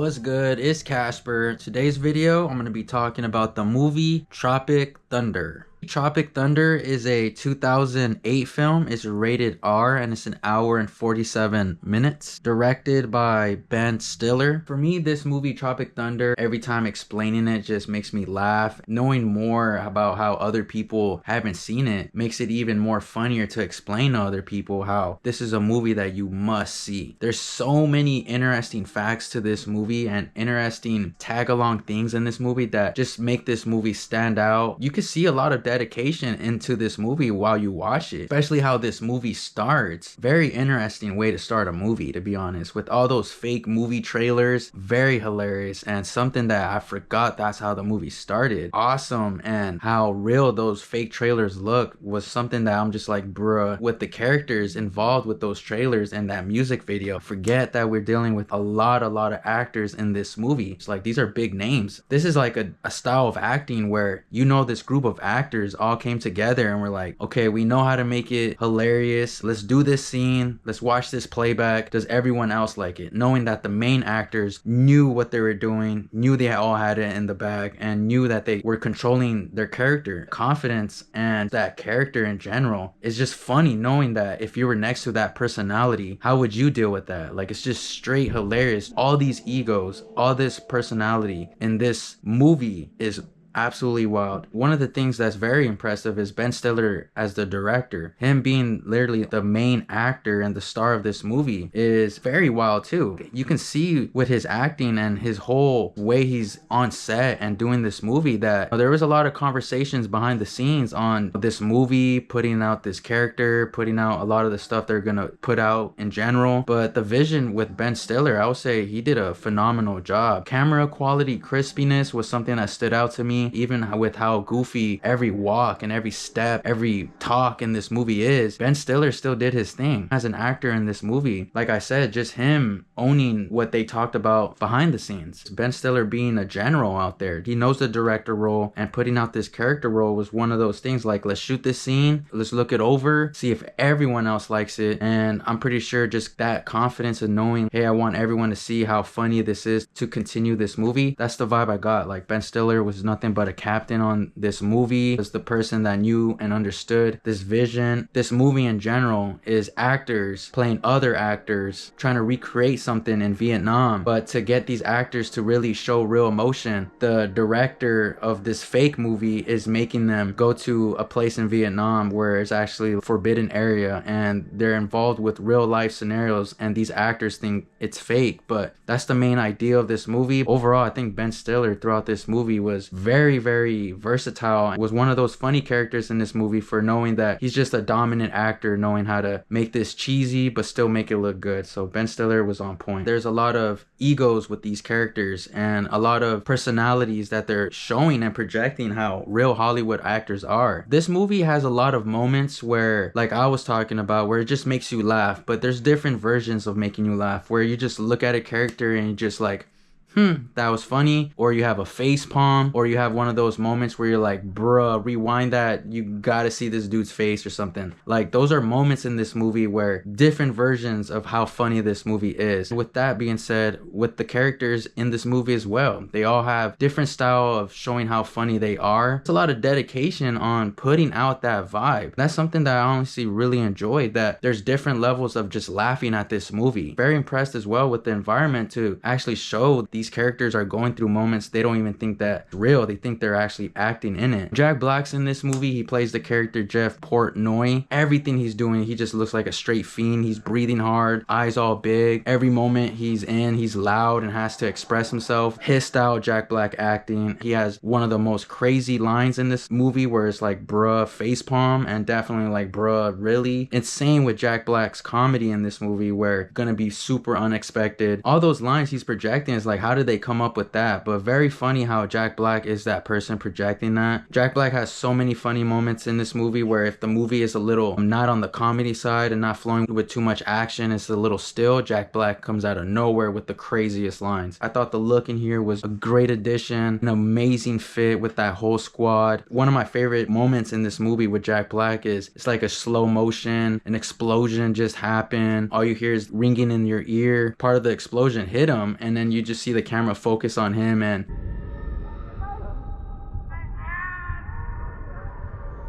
What's good? It's Casper. Today's video, I'm going to be talking about the movie Tropic Thunder. Tropic Thunder is a 2008 film. It's rated R and it's an hour and 47 minutes. Directed by Ben Stiller. For me, this movie Tropic Thunder, every time explaining it just makes me laugh. Knowing more about how other people haven't seen it makes it even more funnier to explain to other people how this is a movie that you must see. There's so many interesting facts to this movie and interesting tag-along things in this movie that just make this movie stand out. You can see a lot of dedication into this movie while you watch it, especially how this movie starts. Very interesting way to start a movie, to be honest, with all those fake movie trailers. Very hilarious, and something that I forgot that's how the movie started. Awesome. And how real those fake trailers look was something that I'm just like, bruh, with the characters involved with those trailers and that music video. Forget that we're dealing with a lot of actors in this movie. It's like, these are big names. This is like a style of acting where, you know, this group of actors all came together and we're like, okay, we know how to make it hilarious. Let's do this scene. Let's watch this playback. Does everyone else like it? Knowing that the main actors knew what they were doing, knew they all had it in the bag, and knew that they were controlling their character. Confidence and that character in general is just funny, knowing that if you were next to that personality, how would you deal with that? Like, it's just straight hilarious. All these egos, all this personality in this movie is absolutely wild. One of the things that's very impressive is Ben Stiller as the director. Him being literally the main actor and the star of this movie is very wild too. You can see with his acting and his whole way he's on set and doing this movie that there was a lot of conversations behind the scenes on this movie, putting out this character, putting out a lot of the stuff they're gonna put out in general. But the vision with Ben Stiller, I would say he did a phenomenal job. Camera quality, crispiness was something that stood out to me. Even with how goofy every walk and every step, every talk in this movie is, Ben Stiller still did his thing as an actor in this movie. Like I said, just him owning what they talked about behind the scenes. Ben Stiller being a general out there. He knows the director role, and putting out this character role was one of those things like, let's shoot this scene, let's look it over, see if everyone else likes it. And I'm pretty sure just that confidence of knowing, hey, I want everyone to see how funny this is to continue this movie. That's the vibe I got. Like, Ben Stiller was nothing but a captain on this movie, was the person that knew and understood this vision. This movie in general is actors playing other actors, trying to recreate something in Vietnam. But to get these actors to really show real emotion, the director of this fake movie is making them go to a place in Vietnam where it's actually a forbidden area, and they're involved with real life scenarios, and these actors think it's fake. But that's the main idea of this movie. Overall, I think Ben Stiller throughout this movie was very versatile, was one of those funny characters in this movie for knowing that he's just a dominant actor, knowing how to make this cheesy but still make it look good. So Ben Stiller was on point. There's a lot of egos with these characters and a lot of personalities that they're showing and projecting how real Hollywood actors are. This movie has a lot of moments where, like I was talking about, where it just makes you laugh, but there's different versions of making you laugh where you just look at a character and you just like, that was funny. Or you have a face palm, or you have one of those moments where you're like, bruh, rewind that, you gotta see this dude's face or something. Like, those are moments in this movie where different versions of how funny this movie is. With that being said, with the characters in this movie as well, they all have different style of showing how funny they are. It's a lot of dedication on putting out that vibe. That's something that I honestly really enjoyed, that there's different levels of just laughing at this movie. Very impressed as well with the environment to actually show these characters are going through moments they don't even think that's real. They think they're actually acting in it. Jack Black's in this movie. He plays the character Jeff Portnoy. Everything he's doing, he just looks like a straight fiend. He's breathing hard, eyes all big. Every moment he's in, he's loud and has to express himself. His style, Jack Black acting. He has one of the most crazy lines in this movie where it's like, bruh, facepalm, and definitely like, bruh, really? Insane with Jack Black's comedy in this movie, where gonna be super unexpected. All those lines he's projecting is like, how did they come up with that? But very funny how Jack Black is that person projecting that. Jack Black has so many funny moments in this movie where if the movie is a little not on the comedy side and not flowing with too much action, it's a little still, Jack Black comes out of nowhere with the craziest lines. I thought the look in here was a great addition, an amazing fit with that whole squad. One of my favorite moments in this movie with Jack Black is it's like a slow motion, an explosion just happened. All you hear is ringing in your ear. Part of the explosion hit him, and then you just see the the camera focus on him, and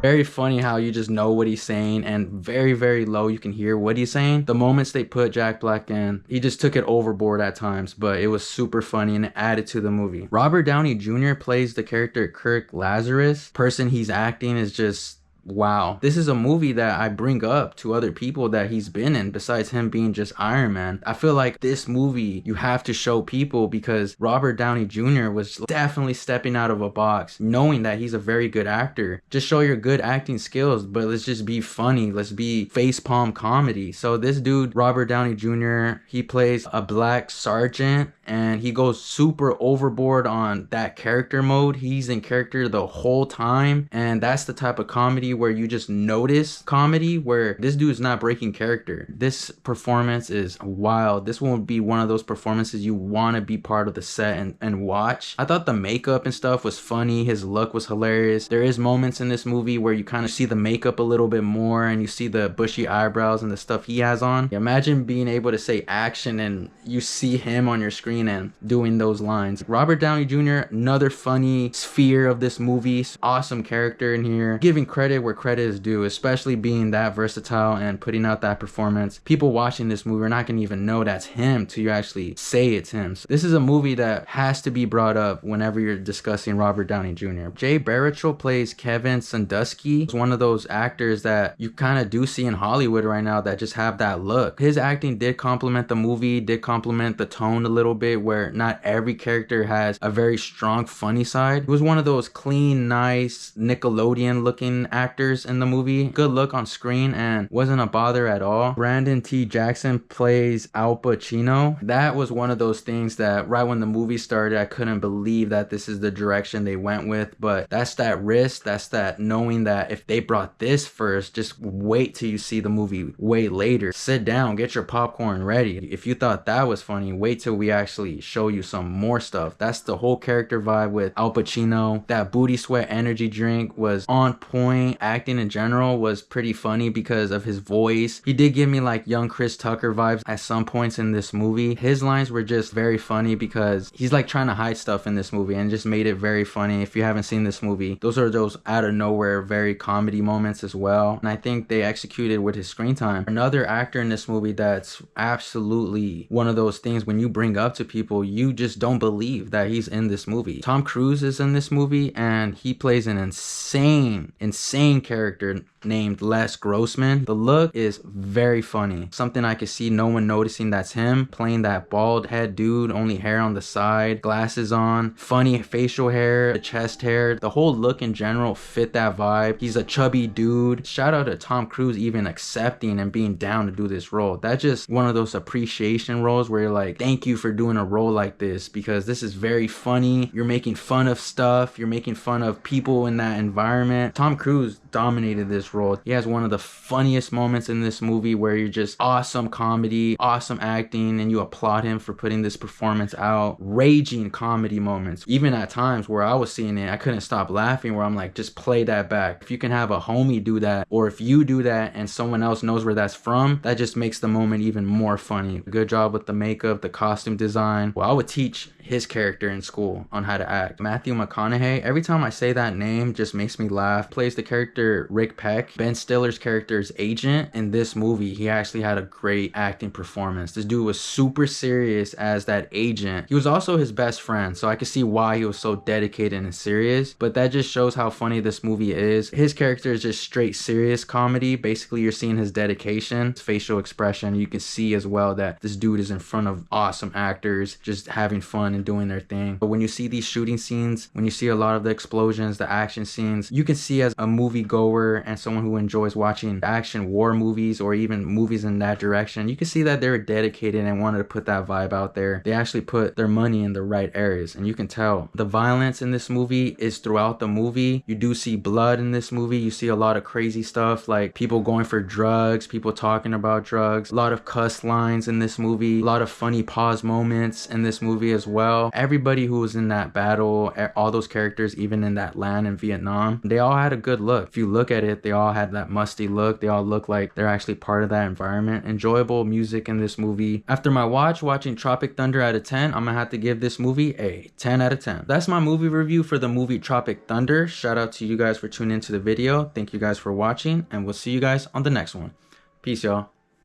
very funny how you just know what he's saying, and very, very low you can hear what he's saying. The moments they put Jack Black in, he just took it overboard at times, but it was super funny and it added to the movie. Robert Downey Jr. plays the character Kirk Lazarus. Person he's acting is just wow. This is a movie that I bring up to other people that he's been in besides him being just Iron Man. I feel like this movie you have to show people because Robert Downey Jr. was definitely stepping out of a box, knowing that he's a very good actor. Just show your good acting skills, but let's just be funny. Let's be facepalm comedy. So this dude, Robert Downey Jr., he plays a black sergeant, and he goes super overboard on that character mode. He's in character the whole time, and that's the type of comedy where you just notice comedy, where this dude is not breaking character. This performance is wild. This will be one of those performances you want to be part of the set and watch. I thought the makeup and stuff was funny. His look was hilarious. There is moments in this movie where you kind of see the makeup a little bit more, and you see the bushy eyebrows and the stuff he has on. Imagine being able to say action and you see him on your screen and doing those lines. Robert Downey Jr., another funny sphere of this movie. Awesome character in here. Giving credit where credit is due, especially being that versatile and putting out that performance. People watching this movie are not going to even know that's him till you actually say it's him. So this is a movie that has to be brought up whenever you're discussing Robert Downey Jr. Jay Baruchel plays Kevin Sandusky. He's one of those actors that you kind of do see in Hollywood right now that just have that look. His acting did complement the movie, did complement the tone a little bit, where not every character has a very strong funny side. He was one of those clean, nice, Nickelodeon looking actors in the movie. Good look on screen and wasn't a bother at all. Brandon T. Jackson plays Al Pacino. That was one of those things that right when the movie started, I couldn't believe that this is the direction they went with, but that's that risk. That's that knowing that if they brought this first, just wait till you see the movie way later. Sit down, get your popcorn ready. If you thought that was funny, wait till we actually show you some more stuff. That's the whole character vibe with Al Pacino. That booty sweat energy drink was on point. Acting in general was pretty funny because of his voice. He did give me like young Chris Tucker vibes at some points in this movie. His lines were just very funny because he's like trying to hide stuff in this movie and just made it very funny. If you haven't seen this movie, those are those out of nowhere very comedy moments as well, and I think they executed with his screen time. Another actor in this movie that's absolutely one of those things when you bring up to people, you just don't believe that he's in this movie. Tom Cruise is in this movie and he plays an insane character named Les Grossman. The look is very funny. Something I could see no one noticing that's him, playing that bald head dude, only hair on the side, glasses on, funny facial hair, the chest hair. The whole look in general fit that vibe. He's a chubby dude. Shout out to Tom Cruise even accepting and being down to do this role. That's just one of those appreciation roles where you're like, thank you for doing a role like this because this is very funny. You're making fun of stuff. You're making fun of people in that environment. Tom Cruise dominated this role. He has one of the funniest moments in this movie where you're just awesome comedy, awesome acting, and you applaud him for putting this performance out. Raging comedy moments. Even at times where I was seeing it, I couldn't stop laughing, where I'm like, just play that back. If you can have a homie do that, or if you do that and someone else knows where that's from, that just makes the moment even more funny. Good job with the makeup, the costume design. Well, I would teach his character in school on how to act. Matthew McConaughey, every time I say that name, just makes me laugh. Plays the character Rick Peck, Ben Stiller's character's agent. In this movie, he actually had a great acting performance. This dude was super serious as that agent. He was also his best friend, so I could see why he was so dedicated and serious, but that just shows how funny this movie is. His character is just straight serious comedy. Basically, you're seeing his dedication, his facial expression. You can see as well that this dude is in front of awesome actors, just having fun and doing their thing. But when you see these shooting scenes, when you see a lot of the explosions, the action scenes, you can see as a movie goer and someone who enjoys watching action war movies or even movies in that direction, you can see that they're dedicated and wanted to put that vibe out there. They actually put their money in the right areas, and you can tell. The violence in this movie is throughout the movie. You do see blood in this movie. You see a lot of crazy stuff like people going for drugs, people talking about drugs, a lot of cuss lines in this movie, a lot of funny pause moments in this movie as well. Everybody who was in that battle, all those characters, even in that land in Vietnam, they all had a good look. if you look at it, they all had that musty look. They all look like they're actually part of that environment. Enjoyable music in this movie. After my watching Tropic Thunder out of 10, I'm gonna have to give this movie a 10 out of 10. That's my movie review for the movie Tropic Thunder. Shout out to you guys for tuning into the video. Thank you guys for watching, and we'll see you guys on the next one. Peace, y'all.